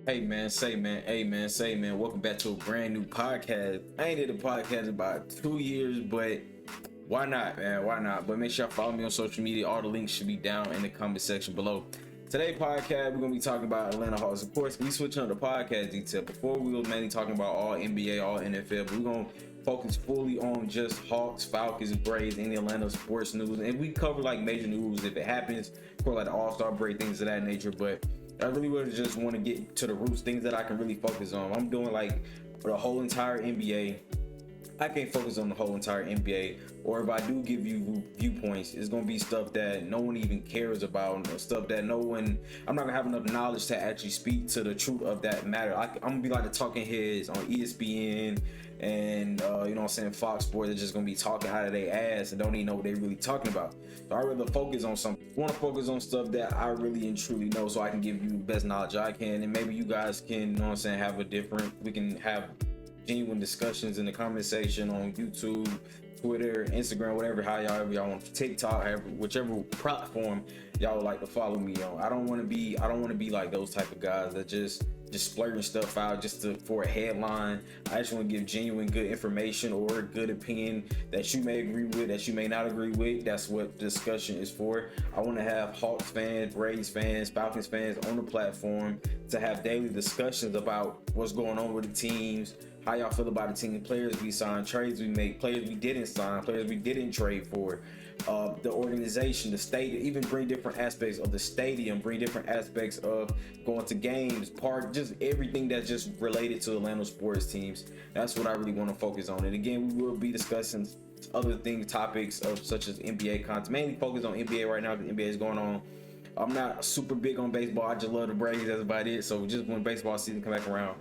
Hey man, say man, hey man, say man. Welcome back to a brand new podcast. I ain't did a podcast in about 2 years, but why not, man? Why not? But make sure you follow me on social media. All the links should be down in the comment section below. Today's podcast, we're gonna be talking about Atlanta Hawks. Of course, we switching up the podcast detail. Before we were mainly talking about all NBA, all NFL, but we're gonna focus fully on just Hawks, Falcons, Braves, any Atlanta sports news, and we cover like major news if it happens, for like the All-Star break, things of that nature. But I really would just want to get to the roots, things that I can really focus on. I'm doing like for the whole entire NBA. I can't focus on the whole entire NBA, or if I do give you viewpoints, it's gonna be stuff that no one even cares about, stuff that I'm not gonna have enough knowledge to actually speak to the truth of that matter. I'm gonna be like the talking heads on ESPN and you know what I'm saying, Fox Sports are just gonna be talking out of their ass and don't even know what they're really talking about. So I rather focus on want to focus on stuff that I really and truly know, so I can give you the best knowledge I can, and maybe you guys can, you know what I'm saying, we can have genuine discussions in the comment section on YouTube, Twitter, Instagram, whatever, however y'all want, TikTok, whichever platform y'all would like to follow me on. I don't want to be like those type of guys that just splurting stuff out for a headline. I just want to give genuine good information or good opinion that you may agree with, that you may not agree with. That's what discussion is for. I want to have Hawks fans, Braves fans, Falcons fans on the platform to have daily discussions about what's going on with the teams, how y'all feel about the team, players we signed, trades we make, players we didn't sign, players we didn't trade for, the organization, the stadium, even bring different aspects of the stadium, bring different aspects of going to games, park, just everything that's just related to Atlanta sports teams. That's what I really want to focus on. And again, we will be discussing other things, topics of such as NBA content, mainly focus on NBA right now because NBA is going on. I'm not super big on baseball. I just love the Braves. That's about it. So just when baseball season come back around,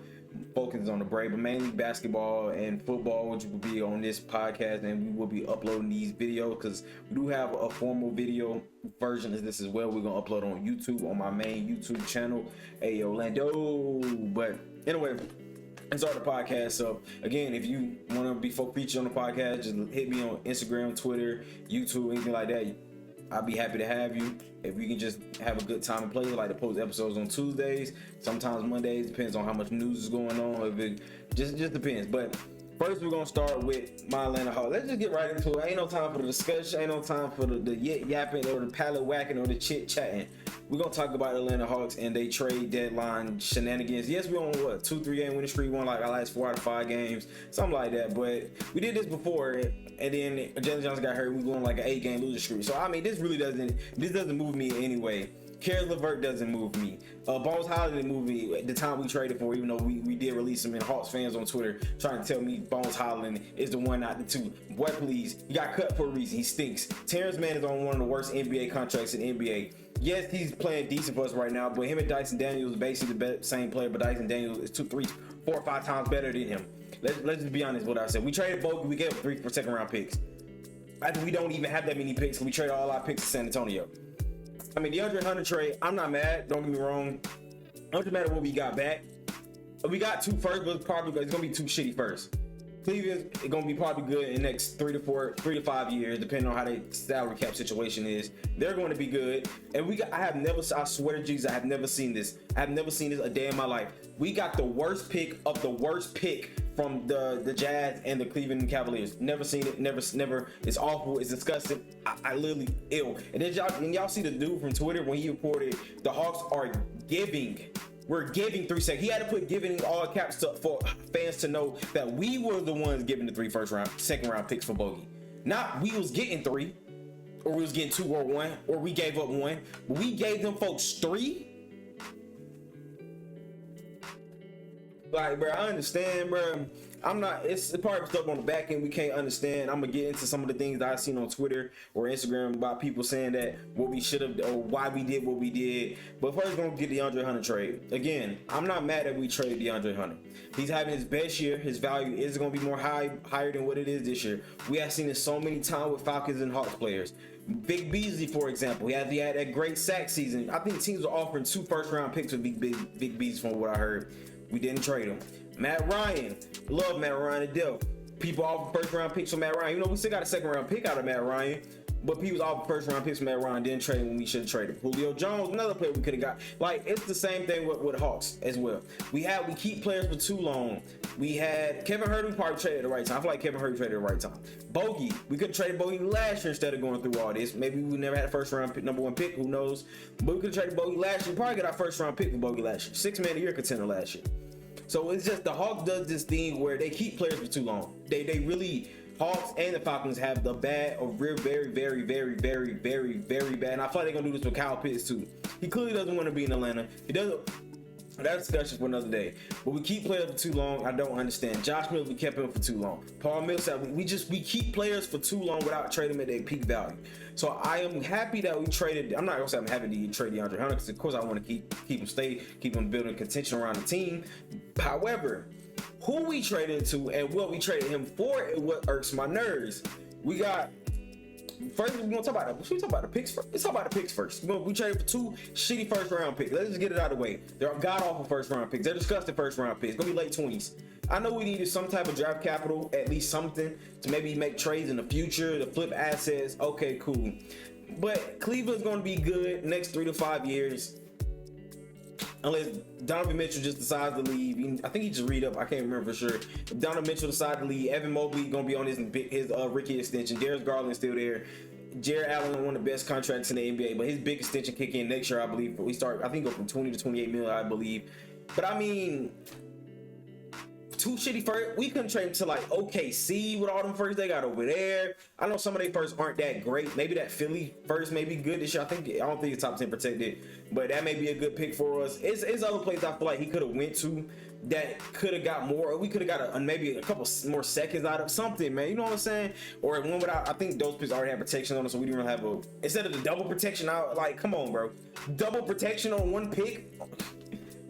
focus on the Braves, but mainly basketball and football, which will be on this podcast, and we will be uploading these videos because we do have a formal video version of this as well. We're gonna upload on YouTube, on my main YouTube channel, Hey Orlando. But anyway, let's start the podcast. So again, if you want to be featured on the podcast, just hit me on Instagram, Twitter, YouTube, anything like that. I'll be happy to have you. If we can just have a good time and play, like to post episodes on Tuesdays, sometimes Mondays, depends on how much news is going on. If it just depends. But first, we're gonna start with my Atlanta Hawks. Let's just get right into it. Ain't no time for the discussion. Ain't no time for the yapping or the palate whacking or the chit chatting. We're gonna talk about Atlanta Hawks and they trade deadline shenanigans. Yes, we on 2-3 game winning streak, won like our last 4 out of 5 games, something like that. But we did this before, and then Jalen Johnson got hurt. We going like an 8-game losing streak. So I mean, this doesn't move me anyway. Caris LeVert doesn't move me. Bones Hyland didn't move me at the time we traded for, even though we did release him. And Hawks fans on Twitter trying to tell me Bones Hyland is the one, not the two. Boy, please, he got cut for a reason. He stinks. Terrence Mann is on one of the worst NBA contracts in the NBA. Yes, he's playing decent for us right now, but him and Dyson Daniels is basically the same player, but Dyson Daniels is 2, 3, 4, 5 times better than him. Let's just be honest with what I said. We traded Bogey, we gave up 3 for second round picks. I think we don't even have that many picks, so we traded all our picks to San Antonio. I mean, the DeAndre Hunter trade, I'm not mad, don't get me wrong. I'm just mad at what we got back. We got 2 first, but it's going to be 2 shitty first. Cleveland is going to be probably good in the next 3 to 5 years, depending on how their salary cap situation is. They're going to be good. And I swear to Jesus, I have never seen this. I have never seen this a day in my life. We got the worst pick of the worst pick from the Jazz and the Cleveland Cavaliers. Never seen it. Never. It's awful. It's disgusting. I literally ill. And then y'all see the dude from Twitter when he reported the Hawks are giving. We're giving 3 seconds. He had to put giving in all caps for fans to know that we were the ones giving the 3 second round picks for Bogey. Not we was getting 3, or we was getting 2 or 1, or we gave up 1. But we gave them folks 3. Like, bro, I understand, bro. It's part of stuff on the back end we can't understand. I'm gonna get into some of the things that I've seen on Twitter or Instagram about people saying that what we should have or why we did what we did. But first, we're gonna get the DeAndre Hunter trade. Again, I'm not mad that we traded DeAndre Hunter. He's having his best year. His value is gonna be more higher than what it is this year. We have seen it so many times with Falcons and Hawks players. Vic Beasley, for example, he had that great sack season. I think teams were offering 2 first-round picks with Vic Beasley, from what I heard. We didn't trade him. Matt Ryan, love Matt Ryan to death. People offer first-round picks for Matt Ryan. You know, we still got a second-round pick out of Matt Ryan. But he was off first round picks from that round, didn't trade when we should have traded. Julio Jones, another player we could have got. Like, it's the same thing with Hawks as well. We keep players for too long. We had Kevin Huerter, we probably traded at the right time. I feel like Kevin Huerter traded at the right time. Bogey, we could have traded Bogey last year instead of going through all this. Maybe we never had a first round pick, number one pick, who knows? But we could have traded Bogey last year. Probably got our first round pick for Bogey last year. 6 man a year contender last year. So it's just the Hawks does this thing where they keep players for too long. They really, Hawks and the Falcons have the bad or very, very, very, very, very, very bad. And I feel like they're gonna do this with Kyle Pitts too. He clearly doesn't want to be in Atlanta. He doesn't. That's discussion for another day. But we keep players for too long. I don't understand. Josh Mills, we kept him for too long. Paul Millsap, we keep players for too long without trading them at their peak value. So I am happy that we traded. I'm not gonna say I'm happy to trade DeAndre Hunter because of course I want to keep him keep him building contention around the team. However, who we traded to and what we traded him for is what irks my nerves. We got. First, we're gonna talk about the picks first. Let's talk about the picks first. We traded for 2 shitty first round picks. Let's just get it out of the way. They're god awful first round picks. They're disgusting first round picks. It's gonna be late 20s. I know we needed some type of draft capital, at least something, to maybe make trades in the future, to flip assets. Okay, cool. But Cleveland's gonna be good next 3 to 5 years. Unless Donovan Mitchell just decides to leave. I think he just re-up. I can't remember for sure. If Donovan Mitchell decides to leave, Evan Mobley gonna be on his rookie extension. Darius Garland's still there. Jared Allen on one of the best contracts in the NBA, but his big extension kick in next year, I believe. I think go from 20 to 28 million, I believe. But I mean, 2 shitty first. We couldn't trade him to like OKC with all them first they got over there. I know some of their first aren't that great. Maybe that Philly first may be good this year. I don't think it's top 10 protected, but that may be a good pick for us. It's other places I feel like he could have went to that could have got more. We could have got maybe a couple more seconds out of something, man. You know what I'm saying? Or one without. I think those picks already had protection on them, so we didn't really have instead of the double protection out. Like, come on, bro, double protection on one pick.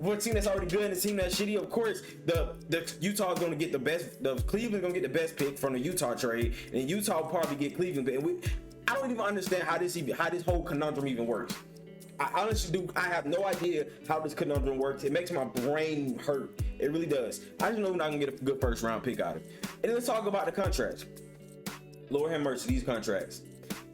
For a team that's already good and a team that's shitty, of course, the Utah's going to get the best. The Cleveland's going to get the best pick from the Utah trade, and Utah will probably get Cleveland. And I don't even understand how this whole conundrum even works. I honestly do. I have no idea how this conundrum works. It makes my brain hurt. It really does. I just know we're not going to get a good first round pick out of it. And let's talk about the contracts. Lord have mercy, these contracts.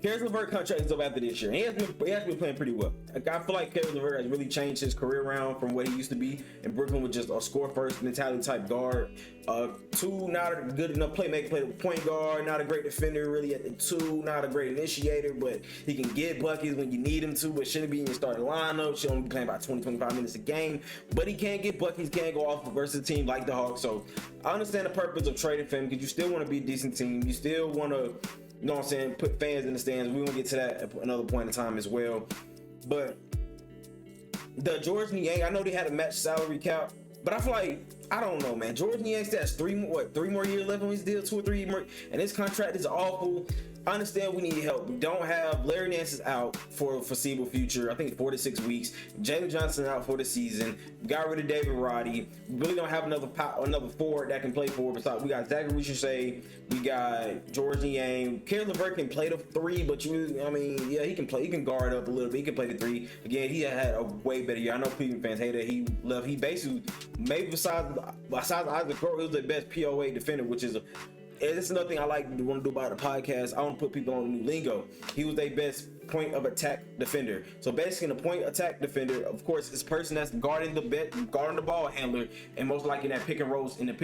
Caris LeVert contract is up after this year. He has been playing pretty well. I feel like Caris LeVert has really changed his career around from what he used to be in Brooklyn with just a score first mentality type guard. 2, not a good enough playmaker, play the point guard, not a great defender really at the 2, not a great initiator, but he can get buckets when you need him to, but shouldn't be in your starting lineup. Should only be playing about 20-25 minutes a game, but he can get buckets, can't go off versus a team like the Hawks. So I understand the purpose of trading for him because you still want to be a decent team. You still want to, you know what I'm saying, put fans in the stands. We won't get to that at another point in time as well. But the George Niang, I know they had a match salary cap, but I feel like, I don't know, man. George Niang still has 3 more years left on his deal, 2 or 3 more, and his contract is awful. I understand we need help. We don't have Larry Nance is out for a foreseeable future. I think 4 to 6 weeks. Jalen Johnson out for the season. We got rid of David Roddy. We really don't have another forward that can play forward. Besides, we got Zachary Richardson. We got George Niang. Caris LeVert can play the 3, but he can play. He can guard up a little bit. He can play the 3. Again, he had a way better year. I know Cleveland fans hate it. He left. He basically, maybe besides Isaac Crow, he was the best POA defender, which is and this is another thing I want to do about the podcast. I want to put people on new lingo. He was their best point of attack defender. So basically, the point attack defender, of course, is a person that's guarding the ball handler, and most likely in the pick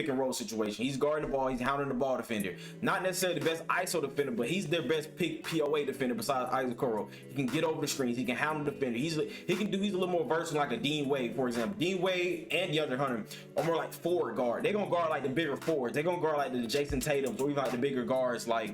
and roll situation. He's guarding the ball. He's hounding the ball defender. Not necessarily the best ISO defender, but he's their best POA defender besides Isaac Okoro. He can get over the screens. He can hound the defender. He's a little more versatile, like a Dean Wade, for example. Dean Wade and DeAndre Hunter are more like forward guard. They're gonna guard like the bigger forwards. They're gonna guard like the Jason Tatum, or even like the bigger guards like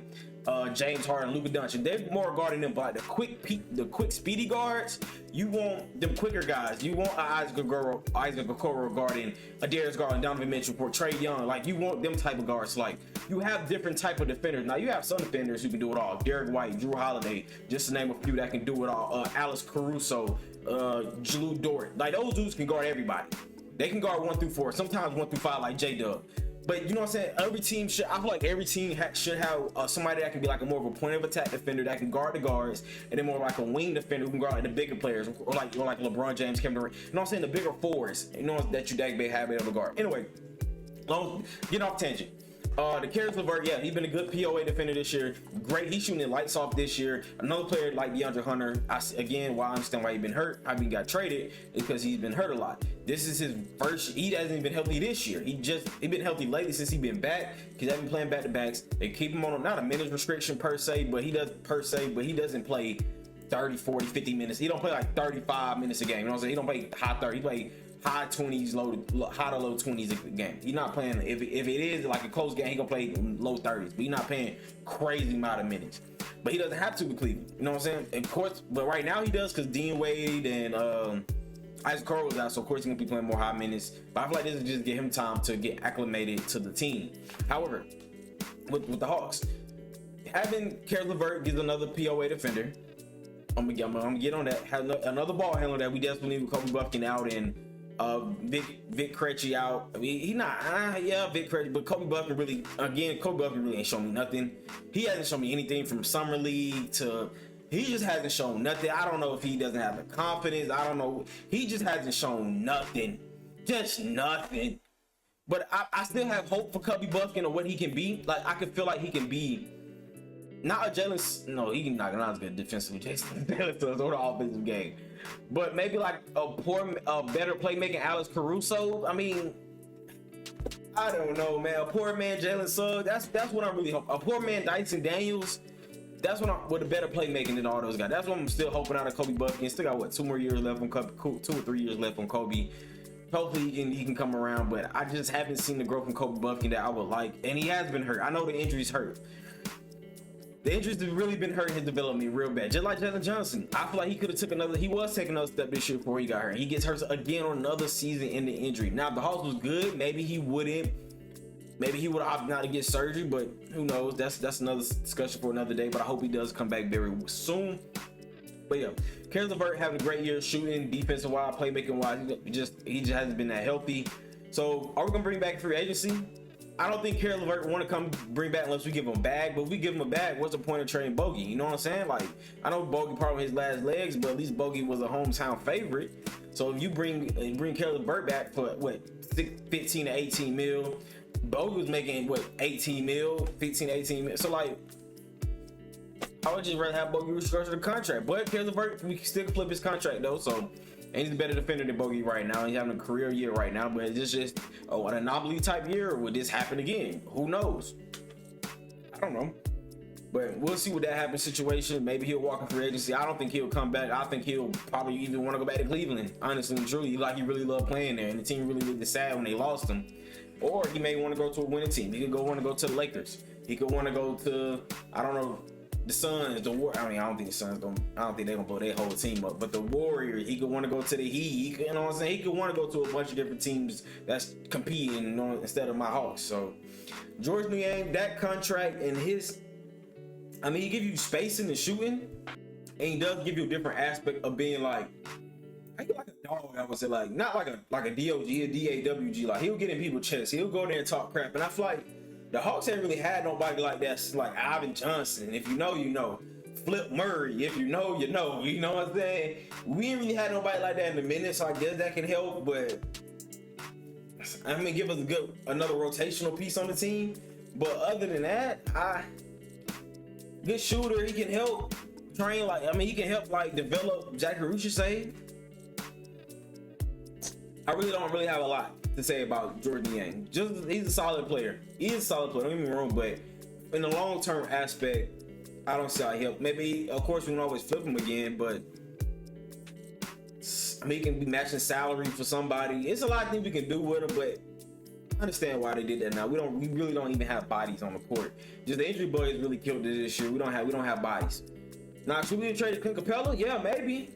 James Harden, Luka Doncic. They're more guarding them, but the quick, speedy guards. You want them quicker guys. You want Isaac Okoro guarding a Darius Garland, Donovan Mitchell, or Trae Young. Like, you want them type of guards. Like, you have different type of defenders. Now you have some defenders who can do it all. Derek White, Drew Holiday, just to name a few that can do it all. Alex Caruso, Jalu Dort. Like, those dudes can guard everybody. They can guard 1 through 4, sometimes 1 through 5, like J-Dub. But you know what I'm saying? I feel like every team should have somebody that can be like a more of a point of attack defender that can guard the guards, and then more like a wing defender who can guard like the bigger players, or like LeBron James, Kevin Durant. You know what I'm saying? The bigger forwards, you know, that you may have able to guard. Anyway, get off tangent. The Karis LeVert, yeah, he's been a good POA defender this year. Great, he's shooting the lights off this year. Another player like DeAndre Hunter, again, why I understand why he's been hurt, how he got traded, is because he's been hurt a lot. This is his first. He hasn't been healthy this year. He been healthy lately since he's been back. He's been playing back to backs. They keep him on not a minutes restriction per se, but he doesn't play 30, 40, 50 minutes. He don't play like 35 minutes a game. You know what I'm saying? He don't play high 30. He play high 20s, high to low 20s a game. He's not playing, if it is like a close game, he gonna play low 30s, but he's not playing crazy amount of minutes. But he doesn't have to with Cleveland. You know what I'm saying? Of course, but right now he does, because Dean Wade and Isaac Carl was out, so of course he's gonna be playing more high minutes. But I feel like this is just give him time to get acclimated to the team. However, with the Hawks, having Karis LeVert gives another POA defender. I'm gonna get on that. Have another ball handler that we desperately need with Kobe Buffkin out, and Vic Krejci out. I mean, he not Vic Krejci, but Kobe Buffkin really ain't shown me nothing. He hasn't shown me anything from summer league to. He just hasn't shown nothing. I don't know if he doesn't have the confidence. I don't know. He just hasn't shown nothing. Just nothing. But I still have hope for Kobe Buffkin or what he can be. Like, I can feel like he can be not a Jalen. No, he can not as good defensively. Jason Jalen or the offensive game. But maybe like a better playmaking Alex Caruso. I mean, I don't know, man. A poor man Jalen Suggs. That's what I'm really hoping. A poor man Dyson Daniels. That's what I'm with a better playmaking than all those guys. That's what I'm still hoping out of Kobe Buffkin. Still got 2 more years left on Kobe, 2 or 3 years left on Kobe. Hopefully he can come around, but I just haven't seen the growth from Kobe Buffkin that I would like. And he has been hurt. I know the injuries hurt. The injuries have really been hurting his development real bad. Just like Jalen Johnson. I feel like he was taking another step this year before he got hurt. He gets hurt again on another season in the injury. Now, if the Hawks was good, maybe he would have opted not to get surgery, but who knows? That's another discussion for another day. But I hope he does come back very soon. But yeah, Karis LeVert having a great year shooting, defensive wise, playmaking wise. He just hasn't been that healthy. So are we gonna bring back free agency? I don't think Karis LeVert want to come bring back unless we give him a bag. But if we give him a bag, what's the point of trading Bogey? You know what I'm saying? Like, I know Bogey probably his last legs, but at least Bogey was a hometown favorite. So if you bring Karis LeVert back for what 15 to 18 mil. Bogey was making 18 mil, 15, 18 mil. So like, I would just rather have Bogey restructure the contract. But Karis LeVert, we can still flip his contract though. So, and he's a better defender than Bogey right now. He's having a career year right now. But is this just an anomaly type year, or would this happen again? Who knows? I don't know. But we'll see what that happens situation. Maybe he'll walk in free agency. I don't think he'll come back. I think he'll probably even want to go back to Cleveland. Honestly and truly, like he really loved playing there, and the team really looked sad when they lost him. Or he may want to go to a winning team. He could want to go to the Lakers. He could want to go to, I don't know, the Suns, the Warriors. I mean, I don't think they're gonna blow their whole team up. But the Warriors, he could want to go to the Heat. You know what I'm saying? He could want to go to a bunch of different teams that's competing, you know, instead of my Hawks. So Georges Niang, that contract and his, I mean, he gives you spacing and shooting, and he does give you a different aspect of being like a dog. I would say like not like a DOG, a DAWG. Like he'll get in people's chests. He'll go there and talk crap. And I feel like the Hawks haven't really had nobody like that. Like Ivan Johnson. If you know, you know. Flip Murray. If you know, you know. You know what I'm saying? We ain't really had nobody like that in a minute. So I guess that can help. But I mean, give us another rotational piece on the team. But other than that, good shooter. He can help train. He can help develop Zach Caruso. I really don't have a lot to say about Georges Niang. He's a solid player. He is a solid player, don't get me wrong, but in the long-term aspect, I don't see how he help. Maybe, of course, we can always flip him again, but I mean, he can be matching salary for somebody. It's a lot of things we can do with him, but I understand why they did that now. We really don't even have bodies on the court. Just the injury bug has really killed it this year. We don't have bodies. Now, should we trade Clint Capella? Yeah,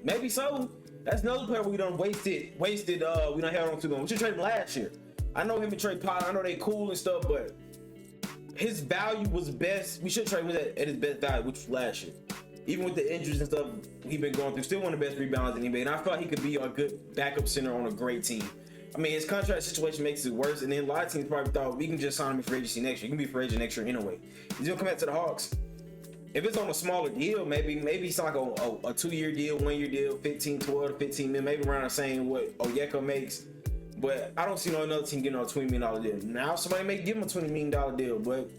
maybe so. That's another player we done wasted. We done held on to them. We should trade him last year. I know him and Trey Potter. I know they cool and stuff, but his value was best. We should trade him at his best value, which was last year. Even with the injuries and stuff he's been going through, still one of the best rebounders in the NBA. And I thought he could be a good backup center on a great team. I mean, his contract situation makes it worse. And then a lot of teams probably thought we can just sign him for agency next year. He can be free agent next year anyway. He's gonna come back to the Hawks. If it's on a smaller deal, maybe it's like a 2-year deal, 1-year deal, 12 to 15 mil, maybe around the same what Onyeka makes. But I don't see no another team getting on a $20 million deal. Now somebody may give him a $20 million deal, but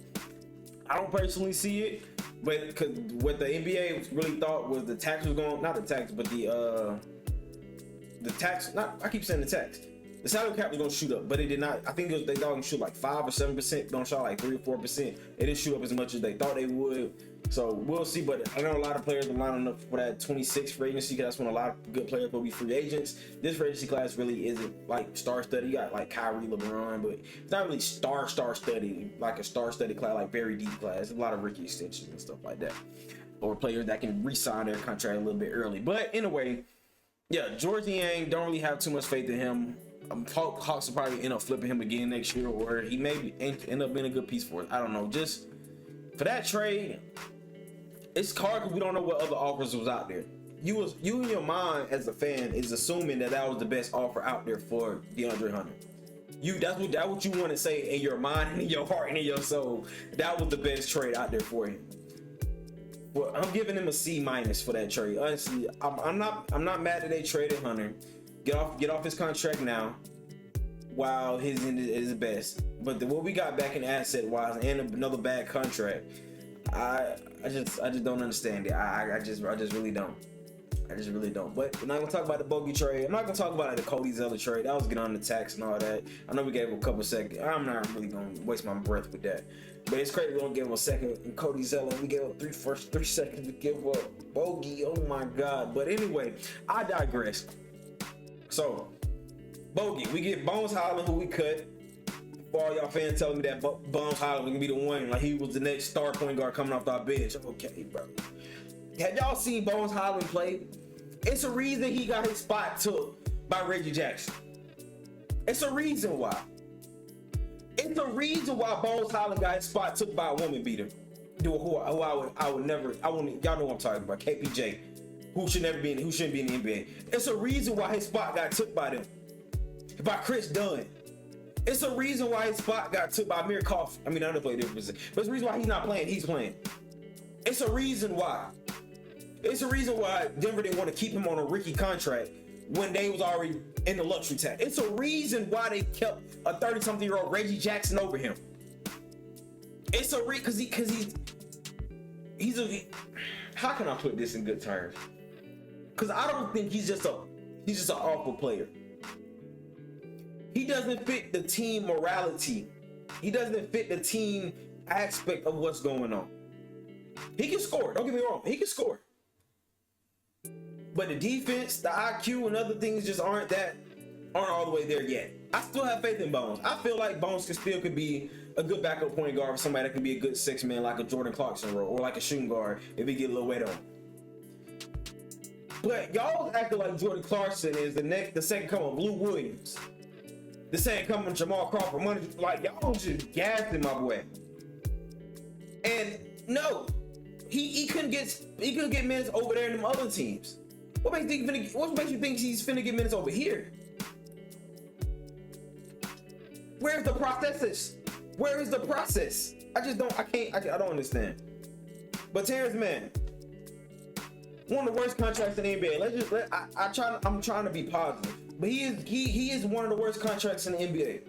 I don't personally see it. But because what the NBA really thought was the tax was going, not the tax, but the tax. Not I keep saying the tax. The salary cap was gonna shoot up, but it did not. I think they thought it would shoot like 5 or 7%. Don't shoot like 3 or 4%. It didn't shoot up as much as they thought they would. So we'll see. But I know a lot of players are lining up for that 26 free agency, because that's when a lot of good players will be free agents. This free agency class really isn't like star study. You got like Kyrie, LeBron, but it's not really star study like a star study class, like very deep class. There's a lot of rookie extensions and stuff like that, or players that can re-sign their contract a little bit early. But anyway, yeah, Georges Niang, don't really have too much faith in him. Hawks will probably end up flipping him again next year, or he may end up being a good piece for us. I don't know. Just for that trade, it's hard because we don't know what other offers was out there. You in your mind as a fan is assuming that was the best offer out there for DeAndre Hunter. That's what you want to say in your mind and in your heart and in your soul. That was the best trade out there for him. Well, I'm giving him a C- for that trade. Honestly, I'm not mad that they traded Hunter. Get off his contract now, while his end is best. But what we got back in asset wise and another bad contract, I just don't understand it. I just really don't. I just really don't. But we're not gonna talk about the Bogey trade. I'm not gonna talk about the Cody Zeller trade. That was getting on the tax and all that. I know we gave him a couple seconds. I'm not really gonna waste my breath with that. But it's crazy we don't give him a second in Cody Zeller. We gave up first 3 seconds to give up Bogey. Oh my God. But anyway, I digress. So, Bogey, we get Bones Hyland, who we cut. For all y'all fans telling me that Bones Hyland was gonna be the one, like he was the next star point guard coming off our bench. Okay, bro. Have y'all seen Bones Hyland play? It's a reason he got his spot took by Reggie Jackson. It's a reason why. It's a reason why Bones Hyland got his spot took by a woman beater. Who I would never. Y'all know what I'm talking about. KPJ. Who shouldn't be in the NBA. It's a reason why his spot got took by them. By Chris Dunn. It's a reason why his spot got took by Amir Coffey. I mean, I don't play different position, but it's a reason why he's not playing. He's playing. It's a reason why. It's a reason why Denver didn't want to keep him on a rookie contract when they was already in the luxury tax. It's a reason why they kept a 30-something-year-old Reggie Jackson over him. It's a because he's a. How can I put this in good terms? Because I don't think he's just an awful player. He doesn't fit the team morality. He doesn't fit the team aspect of what's going on. He can score. Don't get me wrong. He can score. But the defense, the IQ, and other things just aren't all the way there yet. I still have faith in Bones. I feel like Bones could be a good backup point guard for somebody that can be a good 6-man, like a Jordan Clarkson role, or like a shooting guard if he get a little weight on him. But y'all acting like Jordan Clarkson is the second coming of Lou Williams, the second coming of Jamal Crawford. Money, like y'all just gassing my boy. And no, he couldn't get minutes over there in them other teams. What makes you think he's finna get minutes over here? Where's the process? Where is the process? I don't understand. But Terrence Mann, one of the worst contracts in the NBA. I'm trying to be positive, but he is one of the worst contracts in the NBA.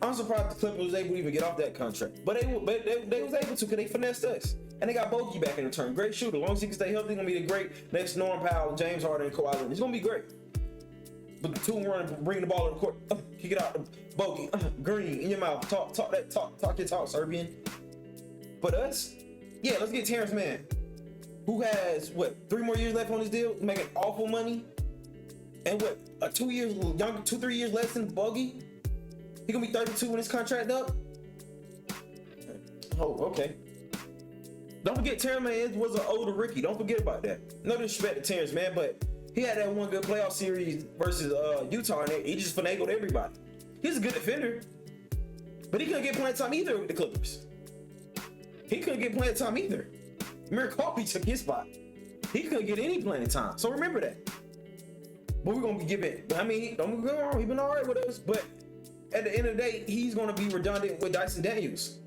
I'm surprised the Clippers was able to even get off that contract, but they was able to because they finessed us, and they got Bogey back in return. Great shooter, as long as he can stay healthy, he's gonna be the great next Norm Powell, James Harden, and Kawhi Leonard. He's gonna be great. But the two running, bring the ball to the court, kick it out, Bogey, Green in your mouth, talk your talk, Serbian. But us, yeah, let's get Terrence Mann, who has 3 more years left on his deal, making awful money, and 3 years less than Bogey. He gonna be 32 when his contract up. Oh, okay. Don't forget Terrence Mann was an older rookie. Don't forget about that. No disrespect to Terrence Mann, but he had that one good playoff series versus Utah, and he just finagled everybody. He's a good defender, but he couldn't get playing time either with the Clippers. He couldn't get playing time either. Amir Coffey took his spot. He couldn't get any playing time. So remember that. But we're gonna be giving. I mean, don't get me wrong. He's been all right with us, but at the end of the day, he's gonna be redundant with Dyson Daniels.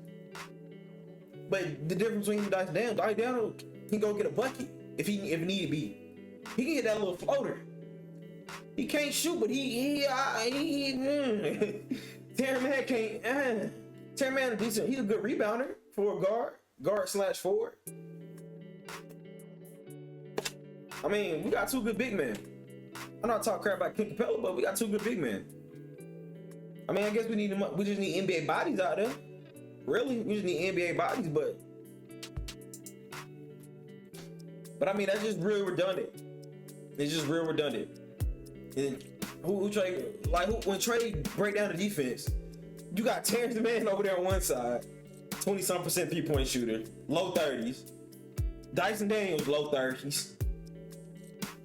But the difference between Dyson Daniels can go get a bucket if need be. He can get that little floater. He can't shoot, but Terry Man can't. Terry Man is decent. He's a good rebounder for a guard/forward. I mean, we got two good big men. I'm not talking crap about Clint Capella, but we got two good big men. I mean, I guess we just need NBA bodies out there. Really, we just need NBA bodies, but I mean, that's just real redundant. It's just real redundant. And who Trey, when Trey break down the defense, you got Terrence Mann over there on one side, 20-some% 3-point shooter, low 30s. Dyson Daniels, low 30s.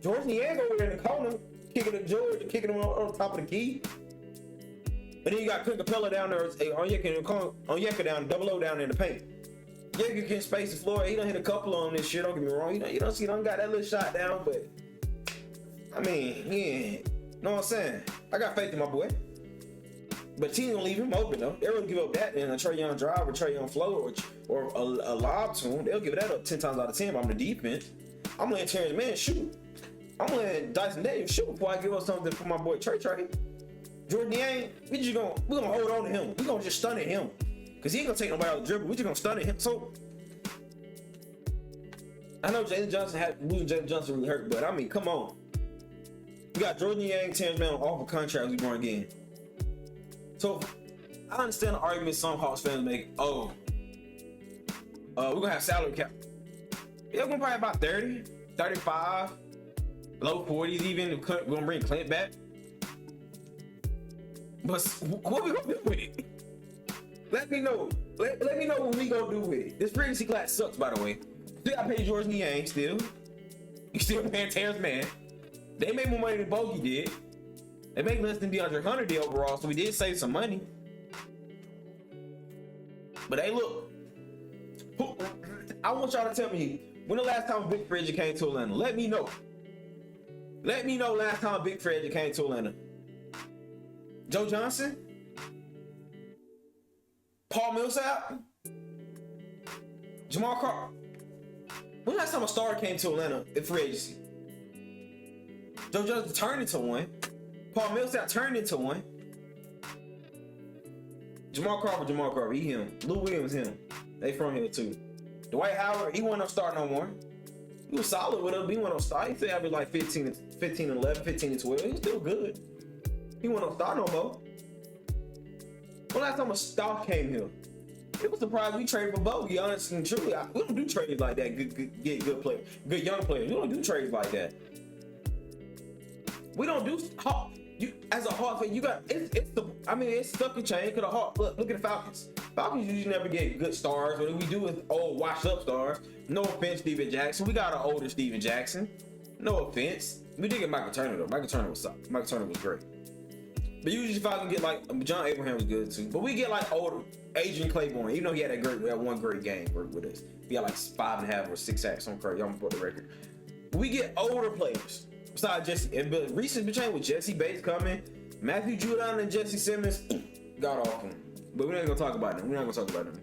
Georges Niang over there in the corner, kicking to George, kicking him on top of the key. And then you got Clint Capella down there, Onyeka down, double O down in the paint. Onyeka can space the floor. He done hit a couple on this shit. Don't get me wrong. He done got that little shot down, but I mean, yeah, know what I'm saying? I got faith in my boy. But team gonna leave him open though. They'll give up that in a Trae Young drive or Trae Young flow or a lob to him. They'll give that up 10 times out of 10. I'm the defense. I'm letting Terrence Mann shoot. I'm letting Dyson Daniels shoot before I give up something for my boy Trey. Georges Niang, we're gonna hold on to him. We're gonna just stun at him. Cause he ain't gonna take nobody out of the dribble. We're just gonna stun at him. So I know losing Jalen Johnson really hurt, but I mean, come on. We got Georges Niang, Terrence Mann on offer contracts we going again. So I understand the argument some Hawks fans make. We're gonna have salary cap. Yeah, we're gonna probably about 30, 35, low 40s even. We're gonna bring Clint back. But what we gonna do with it? Let me know. Let me know what we gonna do with it. This free agency class sucks, by the way. Still gotta pay Georges Niang still. You still paying Terrence Mann. They made more money than Bogey did. They make less than DeAndre Hunter did overall, so we did save some money. But hey, look. I want y'all to tell me when the last time a big free agent came to Atlanta. Let me know. Let me know last time a big free agent came to Atlanta. Joe Johnson? Paul Millsap? Jamal Crawford? When last time a star came to Atlanta in free agency? Joe Johnson turned into one. Paul Millsap turned into one. Jamal Crawford, he him. Lou Williams, him. They from here too. Dwight Howard, he wasn't no start no more. He was solid with us, but he wasn't no start. He said average like 15 and 11, 15 and 12. He was still good. He wasn't no start no more. When last time a star came here? It was surprised we traded for Bogey, honestly and truly. We don't do trades like that. Good players, good young players. We don't do trades like that. We don't do as a Hawks fan. You got it's stuff can change. Cause look at the Falcons. Falcons usually never get good stars. What we do with old washed up stars. No offense, Steven Jackson. We got an older Steven Jackson. No offense. We did get Michael Turner though. Michael Turner was solid. Michael Turner was great. But usually if I can get like John Abraham was good too. But we get like older Adrian Claiborne, even though he had that one great game with us. He had like 5.5 or 6 sacks on crazy. I'm gonna put the record. But we get older players. Besides Jesse, and but recent change with Jesse Bates coming, Matthew Judon and Jesse Simmons got off him. But we're not gonna talk about them.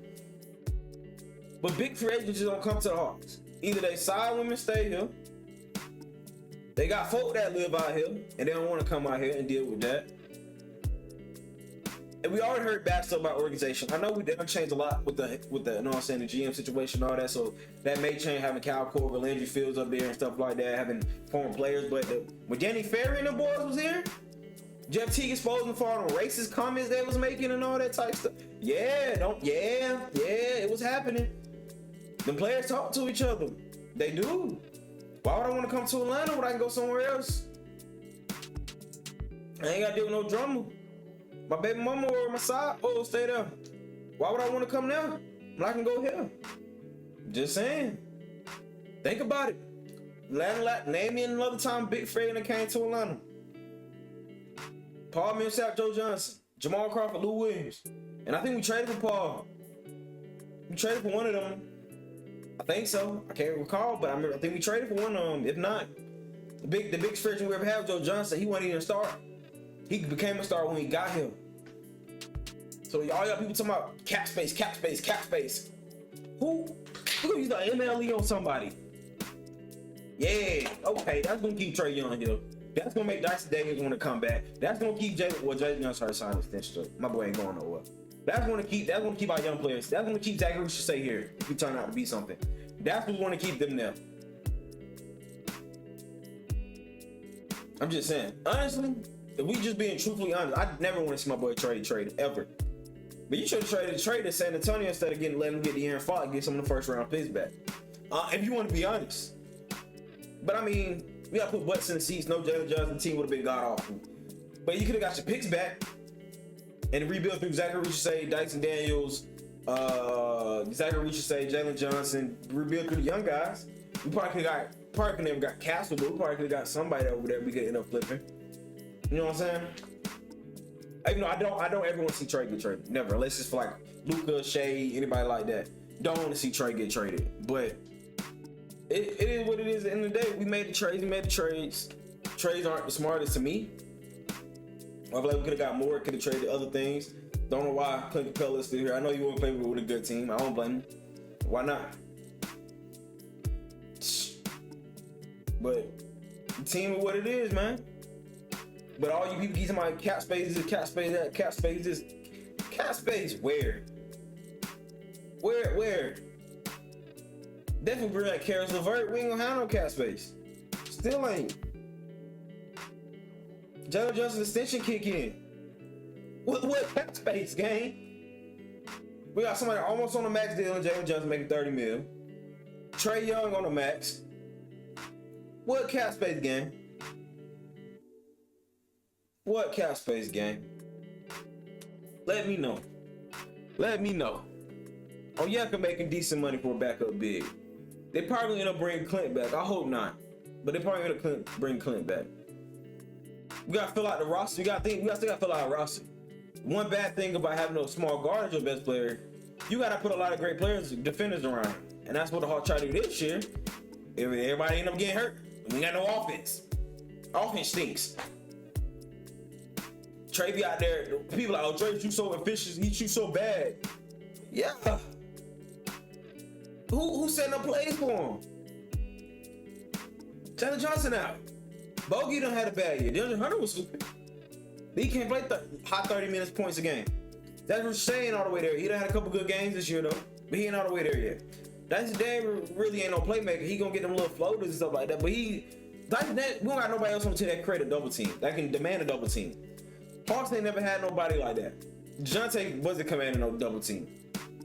But big free agents just don't come to the Hawks. Either they sign them and stay here. They got folk that live out here and they don't want to come out here and deal with that. And we already heard bad stuff about organization. I know we done changed a lot with the you know what I'm saying, the GM situation and all that. So that may change having Kyle Korver, Landry Fields up there and stuff like that, having former players. But when Danny Ferry and the boys was here, Jeff Teague exposed them for all the racist comments they was making and all that type stuff. Yeah, it was happening. The players talk to each other. They do. Why would I want to come to Atlanta when I can go somewhere else? I ain't got to deal with no drama. My baby mama or my side, stay there. Why would I want to come there when I can go here? Just saying. Think about it. Name me another time big free that came to Atlanta. Paul Millsap, Joe Johnson, Jamal Crawford, Lou Williams. And I think we traded for Paul. We traded for one of them. I think so. I can't recall, but I think we traded for one of them. If not, the big stretch we ever had, Joe Johnson, he wasn't even a star. He became a star when he got here. So all y'all people talking about cap space. Who? We're gonna use the MLE on somebody. Yeah, okay, that's gonna keep Trae Young here. That's gonna make Dyson Daniels want to come back. That's gonna keep Jalen Johnson signed extension. My boy ain't going nowhere. That's gonna keep our young players. That's gonna keep Zachary Richardson here if he turn out to be something. That's what's gonna keep them there. I'm just saying, honestly, if we just being truthfully honest, I never want to see my boy trade ever. But you should have traded San Antonio instead of letting him get the Aaron Fox and get some of the first round picks back. If you want to be honest. But I mean, we gotta put butts in the seats. No Jalen Johnson, team would have been god awful. But you could have got your picks back and rebuild through Zachary Richardson, Dyson Daniels, Zachary Richardson, Jalen Johnson, rebuild through the young guys. We probably could never got Castle, but we probably could have got somebody over there we could end up flipping. You know what I'm saying? Even though I don't ever want to see Trey get traded. Never, unless it's for like Luka, Shea, anybody like that. Don't want to see Trey get traded. But it is what it is. At the end of the day, we made the trades. Trades aren't the smartest to me. I feel like we could have got more, could have traded other things. Don't know why Clint Capella is still here. I know you want to play with a good team. I don't blame him. Why not? But the team is what it is, man. But all you people keep talking about cap space is cap space that, cap space this. Cap space where? Where? Definitely bring that Karis LeVert. We ain't gonna have no cap space. Still ain't. Jalen Johnson extension kick in. What cap space, gang? We got somebody almost on the max deal and Jalen Johnson making 30 mil. Trae Young on the max. What cap space, gang? What cap space, gang? Let me know. Oh, yeah, can making decent money for a backup big. They probably end up bringing Clint back. I hope not. But they probably end up bring Clint back. We gotta fill out the roster. We still gotta fill out our roster. One bad thing about having a small guard as your best player, you gotta put a lot of great defenders around. And that's what the Hawks try to do this year. Everybody end up getting hurt. We got no offense. Offense stinks. Trey be out there, people like, oh, Trey, you so efficient, he shoots so bad. Yeah. Who setting up plays for him? Jalen Johnson out. Bogey done had a bad year. DeAndre Hunter was stupid. He can't play high 30 minutes points a game. That's what saying all the way there. He done had a couple good games this year though, but he ain't all the way there yet. Dyson Daniels really ain't no playmaker. He gonna get them little floaters and stuff like that, but we don't got nobody else on the team that can create a double team, that can demand a double team. Hawks ain't never had nobody like that. Dejounte wasn't commanding no double team.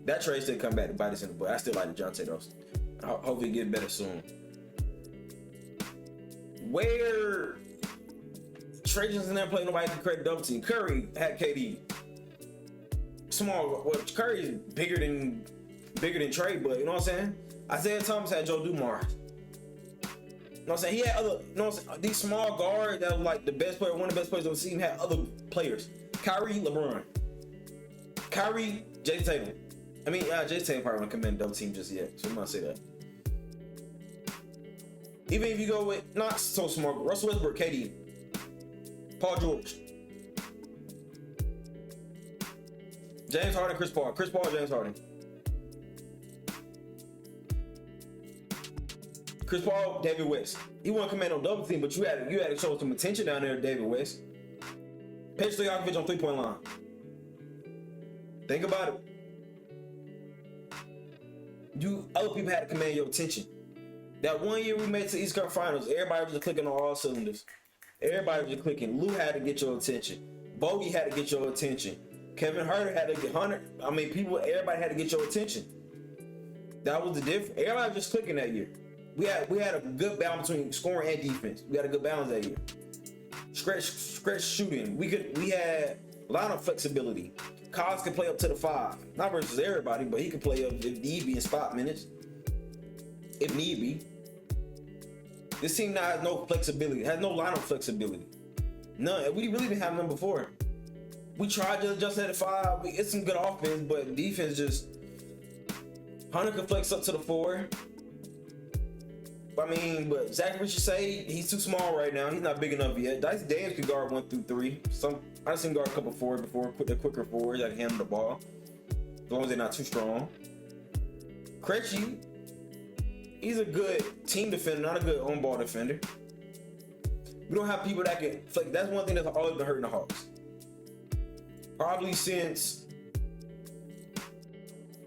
That trade still come back to bite us in the butt. I still like Dejounte though. Hopefully he get better soon. Where Trey Johnson never played nobody can create a double team. Curry had KD. Curry is bigger than Trey, but you know what I'm saying? Isaiah Thomas had Joe Dumars. You know what I'm saying? He had other, you know what I'm saying? These small guards that was like the best player, one of the best players on the team, had other players. Kyrie, LeBron. Kyrie, Jason Tatum. Jason Tatum probably won't command double team just yet, so I'm gonna say that. Even if you go with not so smart, Russell Westbrook, KD, Paul George, James Harden, Chris Paul, James Harden. Chris Paul, David West. He won't command on double team, but you had to show some attention down there, David West. Peja Stojakovic on 3-point line. Think about it. Other people had to command your attention. That one year we made it to East Coast Finals, everybody was just clicking on all cylinders. Everybody was just clicking. Lou had to get your attention. Bogey had to get your attention. Kevin Huerter had to get everybody had to get your attention. That was the difference. Everybody was just clicking that year. We had a good balance between scoring and defense. We had a good balance that year. Stretch shooting. We had a lot of flexibility. Collins could play up to the 5. Not versus everybody, but he could play up if need be in spot minutes. If need be. This team now has no flexibility. Has no lineup flexibility. None. We really didn't have none before. We tried to adjust at the 5. It's some good offense, but defense just. Hunter could flex up to the 4. But Zach Richardson, he's too small right now. He's not big enough yet. Dyson Daniels can guard 1 through 3. I've seen guard a couple forwards before. The quicker forwards that can handle the ball, as long as they're not too strong. Krejci, he's a good team defender, not a good on-ball defender. We don't have people that can flex. That's one thing that's always been hurting the Hawks. Probably since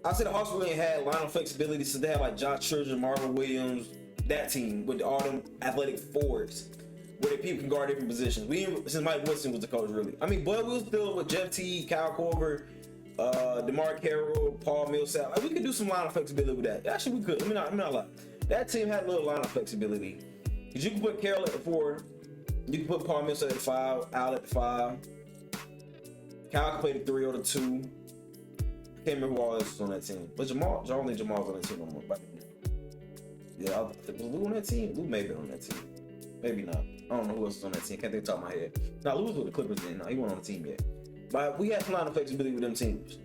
I said the Hawks really ain't had line of flexibility since they had like Josh Church, Marvin Williams, that team with all them athletic forwards where the people can guard different positions. We since Mike Woodson was the coach, really. I mean, but we was still with Jeff T, Kyle Korver, DeMar Carroll, Paul Millsap. Like, we could do some line of flexibility with that. Actually, we could. Let me not lie. That team had a little line of flexibility. Because you can put Carroll at the 4, you can put Paul Millsap at the 5, Al at the 5. Kyle can play the 3 or the 2. I can't remember who all else was on that team. But Jamal, I don't think Jamal's on that team no more. Yeah, was Lou on that team? Lou may have been on that team. Maybe not. I don't know who else was on that team. Can't think off the top of my head. Now, Lou was with the Clippers then. No, he wasn't on the team yet. But we had some line of flexibility with them teams.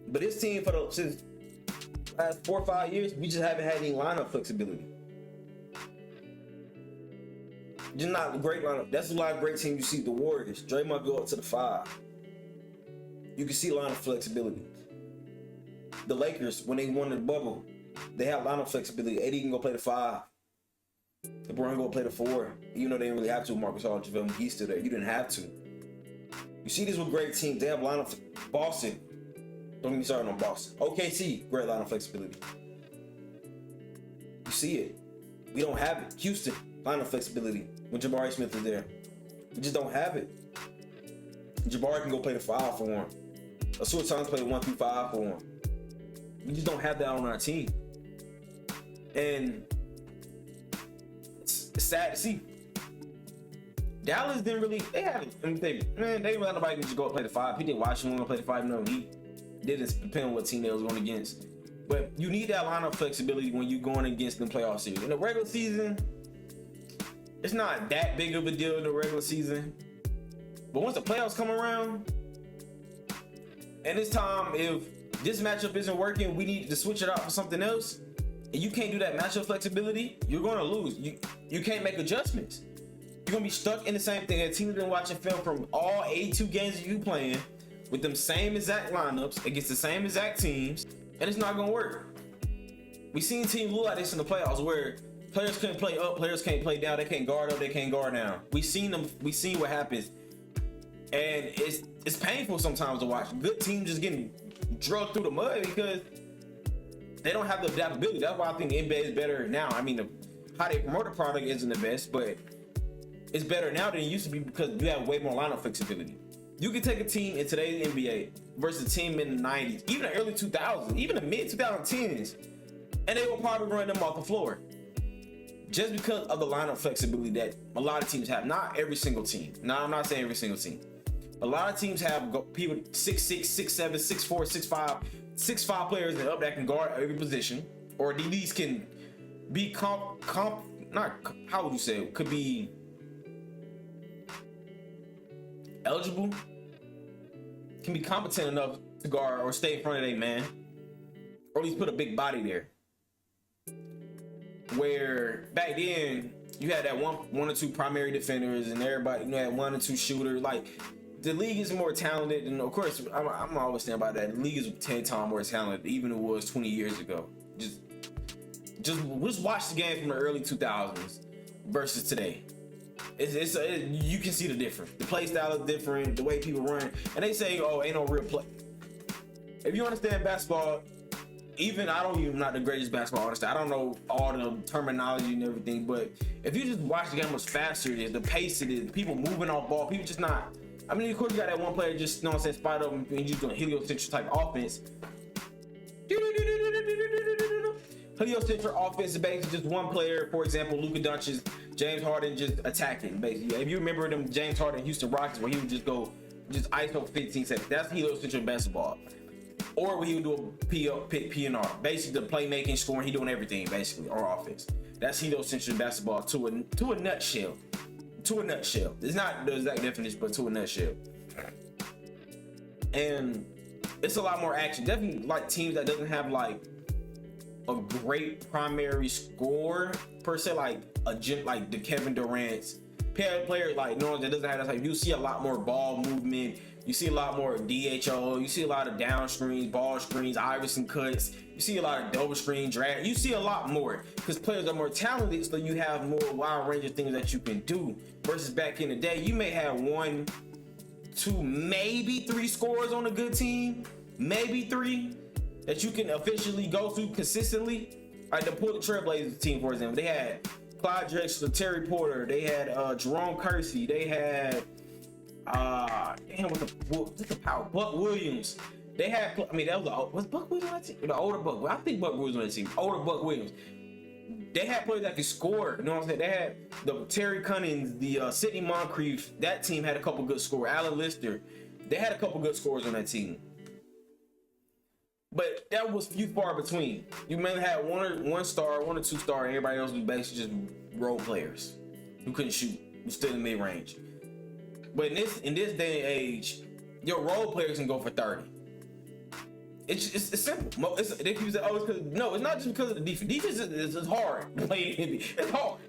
But this team, since the last 4 or 5 years, we just haven't had any lineup flexibility. Just not a great lineup. That's a lot of great teams you see. The Warriors, Draymond go up to the 5. You can see line of flexibility. The Lakers, when they won the bubble, they have line of flexibility. AD can go play the 5. LeBron can go play the 4. Even though they didn't really have to. Marcus Hall, JaVale McGee's still there. You didn't have to. You see this with great teams. They have line of Boston. Don't get me started on Boston. OKC, great line of flexibility. You see it. We don't have it. Houston, line of flexibility when Jabari Smith is there. We just don't have it. Jabari can go play the 5 for him. Asur Thomas play the 1 through 5 for him. We just don't have that on our team. And it's sad to see. Dallas didn't really, they didn't let nobody just go play the 5. He didn't watch him go play the 5. No, he didn't depend on what team they was going against. But you need that line of flexibility when you're going against the playoff series. In the regular season, it's not that big of a deal in the regular season. But once the playoffs come around, and this time, if this matchup isn't working, we need to switch it out for something else. And you can't do that matchup flexibility, you're going to lose. You can't make adjustments. You're going to be stuck in the same thing. A team has been watching film from all 82 games that you playing with them same exact lineups against the same exact teams, and it's not going to work. We seen teams lose like this in the playoffs where players couldn't play up, players can't play down, they can't guard up, they can't guard down. We seen what happens. And it's painful sometimes to watch. Good teams just getting drugged through the mud because they don't have the adaptability. That's why I think the NBA is better now. I mean, how they promote the product isn't the best, but it's better now than it used to be because you have way more lineup flexibility. You can take a team in today's NBA versus a team in the 90s, even the early 2000s, even the mid 2010s, and they will probably run them off the floor. Just because of the lineup flexibility that a lot of teams have. Not every single team. No, I'm not saying every single team. A lot of teams have people 6'6", 6'7", 6'4", 6'5" players that up that can guard every position, or these can be not how would you say it? Could be eligible, can be competent enough to guard or stay in front of their man, or at least put a big body there. Where back then you had that one or two primary defenders and everybody, you had 1 or 2 shooters. Like, the league is more talented, and of course I'm always saying about that. The league is 10 times more talented even it was 20 years ago. Just watch the game from the early 2000s versus today. You can see the difference. The play style is different, the way people run, and they say, oh, ain't no real play. If you understand basketball, I'm not the greatest basketball artist. I don't know all the terminology and everything, but if you just watch the game, much faster it is, the pace it is, people moving off ball, people just not. I mean, of course, you got that one player just, you know what I'm saying, spot up and you doing heliocentric type offense. Heliocentric offense is basically just one player, for example, Luka Doncic, James Harden just attacking, basically. If you remember them James Harden Houston Rockets where he would just go, just ISO 15 seconds, that's heliocentric basketball. Or when he would do a P&R, basically the playmaking, scoring, he doing everything basically on offense. That's heliocentric basketball to a nutshell. To a nutshell. It's not the exact definition, but to a nutshell. And it's a lot more action. Definitely like teams that doesn't have like a great primary score per se, like the Kevin Durant's players like that doesn't have that type. You see a lot more ball movement. You see a lot more DHO. You see a lot of down screens, ball screens, Iverson cuts. You see a lot of double screen drag. You see a lot more because players are more talented, so you have more wide range of things that you can do. Versus back in the day, you may have 1, 2, maybe 3 scorers on a good team, maybe 3 that you can officially go to consistently. Like the Portland Trailblazers team, for example, they had Clyde Drexler, Terry Porter, they had Jerome Kersey, they had what's the power? Buck Williams. They had, was Buck Williams on that team? The older Buck. I think Buck Williams on that team. Older Buck Williams. They had players that could score. You know what I'm saying? They had the Terry Cunnings, the Sidney Moncrief. That team had a couple good scorers. Alan Lister. They had a couple good scorers on that team. But that was few far between. You may have had one star, 1 or 2 star, and everybody else was basically just role players who couldn't shoot, who stood in mid range. But in this day and age, your role players can go for 30. It's simple. They can say, it's because no, it's not just because of the defense. Defense is hard playing. It's hard.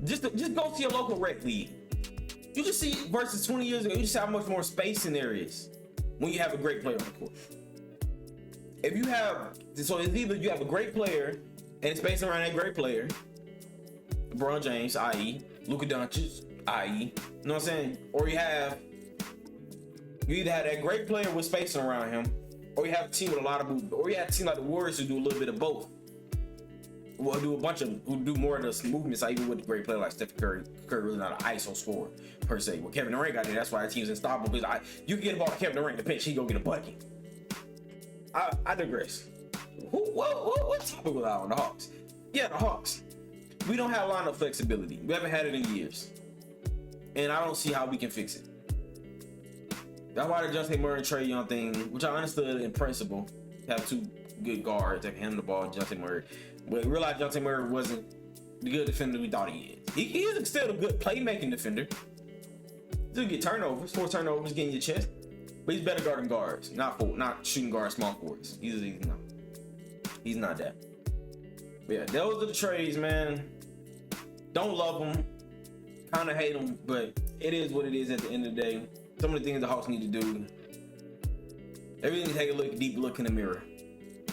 Just go to your local rec league. You can see versus 20 years ago. You just see how much more space in there is when you have a great player on the court. If you have, so it's either you have a great player and space around that great player, LeBron James, i.e. Luka Doncic, i.e. You know what I'm saying? Or you either have that great player with spacing around him, or you have a team with a lot of movement, or you have a team like the Warriors who do a little bit of both. Who do more of the movements, like even with the great player like Stephen Curry. Curry really not an ISO scorer per se. Well, Kevin Durant got there, that's why our team's unstoppable, because you can get a ball to Kevin Durant in the pinch, he go get a bucket. I digress. What topic was I on? The Hawks. Yeah, the Hawks. We don't have lineup flexibility. We haven't had it in years. And I don't see how we can fix it. That's why the Dejounte Murray and Trae Young thing, which I understood in principle, have 2 good guards that can handle the ball, Dejounte Murray. But realized Dejounte Murray wasn't the good defender we thought he is. He is still a good playmaking defender. He'll get turnovers, 4 turnovers, getting your chest. But he's better guarding guards, not shooting guards, small forwards. He's not that. But yeah, those are the trades, man. Don't love them, kind of hate them, but it is what it is at the end of the day. Some of the things the Hawks need to do, they really need to take a deep look in the mirror.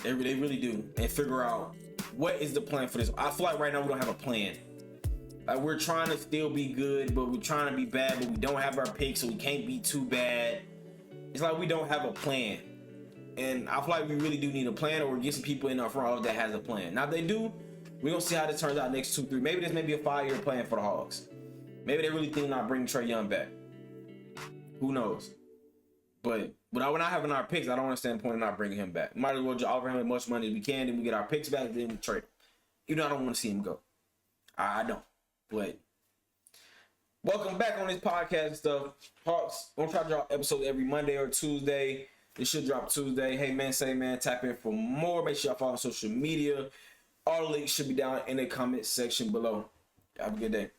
They really do, and figure out what is the plan for this. I feel like right now we don't have a plan. Like we're trying to still be good, but we're trying to be bad, but we don't have our picks, so we can't be too bad. It's like we don't have a plan. And I feel like we really do need a plan, or get some people in our front that has a plan. Now if they do, we're gonna see how this turns out next 2, 3. Maybe this may be a 5-year plan for the Hawks. Maybe they really think not bringing Trae Young back. Who knows? But without not having our picks, I don't understand the point of not bringing him back. Might as well just offer him as much money as we can, then we get our picks back, then we trade him. Even though I don't want to see him go. I don't. But welcome back on this podcast and stuff. Hawks, I'm gonna try to drop episodes every Monday or Tuesday. It should drop Tuesday. Hey man, say man, tap in for more. Make sure y'all follow on social media. All the links should be down in the comment section below. Have a good day.